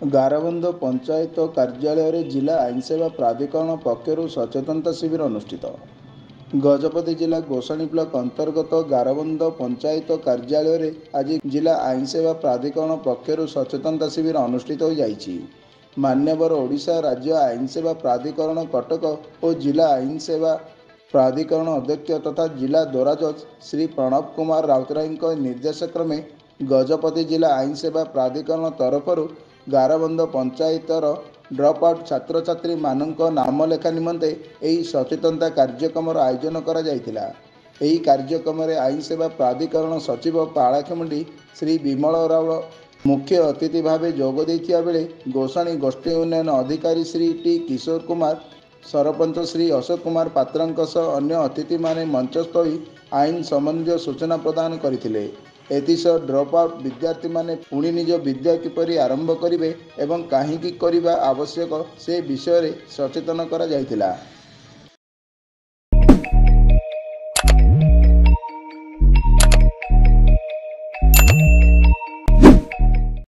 ଗାରବନ୍ଧ ପଞ୍ଚାୟତ କାର୍ଯ୍ୟାଳୟରେ ଜିଲ୍ଲା ଆଇନ ସେବା ପ୍ରାଧିକରଣ ପକ୍ଷରୁ ସଚେତନତା ଶିବିର ଅନୁଷ୍ଠିତ। ଗଜପତି ଜିଲ୍ଲା ଗୋଷାଣୀ ବ୍ଲକ ଅନ୍ତର୍ଗତ ଗାରବନ୍ଧ ପଞ୍ଚାୟତ କାର୍ଯ୍ୟାଳୟରେ ଆଜି ଜିଲ୍ଲା ଆଇନ ସେବା ପ୍ରାଧିକରଣ ପକ୍ଷରୁ ସଚେତନତା ଶିବିର ଅନୁଷ୍ଠିତ ହୋଇଯାଇଛି। ମାନ୍ୟବର ଓଡ଼ିଶା ରାଜ୍ୟ ଆଇନ ସେବା ପ୍ରାଧିକରଣ କଟକ ଓ ଜିଲ୍ଲା ଆଇନ ସେବା ପ୍ରାଧିକରଣ ଅଧ୍ୟକ୍ଷ ତଥା ଜିଲ୍ଲା ଦୌରା ଜଜ୍ ଶ୍ରୀ ପ୍ରଣବ କୁମାର ରାଉତରାୟଙ୍କ ନିର୍ଦ୍ଦେଶ କ୍ରମେ ଗଜପତି ଜିଲ୍ଲା ଆଇନ ସେବା ପ୍ରାଧିକରଣ ତରଫରୁ ଗାରବନ୍ଧ ପଞ୍ଚାୟତର ଡ୍ରପ୍ ଆଉଟ୍ ଛାତ୍ରଛାତ୍ରୀମାନଙ୍କ ନାମ ଲେଖା ନିମନ୍ତେ ଏହି ସଚେତନତା କାର୍ଯ୍ୟକ୍ରମର ଆୟୋଜନ କରାଯାଇଥିଲା। ଏହି କାର୍ଯ୍ୟକ୍ରମରେ ଆଇନ ସେବା ପ୍ରାଧିକରଣ ସଚିବ ପାଳାଖେମୁଣ୍ଡି ଶ୍ରୀ ବିମଳ ରାଉଳ ମୁଖ୍ୟ ଅତିଥି ଭାବେ ଯୋଗ ଦେଇଥିବା ବେଳେ ଗୋଷାଣୀ ଗୋଷ୍ଠୀ ଉନ୍ନୟନ ଅଧିକାରୀ ଶ୍ରୀ ଟି କିଶୋର କୁମାର, ସରପଞ୍ଚ ଶ୍ରୀ ଅଶୋକ କୁମାର ପାତ୍ରଙ୍କ ସହ ଅନ୍ୟ ଅତିଥିମାନେ ମଞ୍ଚସ୍ଥ ହୋଇ ଆଇନ ସମ୍ବନ୍ଧୀୟ ସୂଚନା ପ୍ରଦାନ କରିଥିଲେ। ଏଥିସହ ଡ୍ରପ୍ ଆଉଟ୍ ବିଦ୍ୟାର୍ଥୀମାନେ ପୁଣି ନିଜ ବିଦ୍ୟା କିପରି ଆରମ୍ଭ କରିବେ ଏବଂ କାହିଁକି କରିବା ଆବଶ୍ୟକ ସେ ବିଷୟରେ ସଚେତନ କରାଯାଇଥିଲା।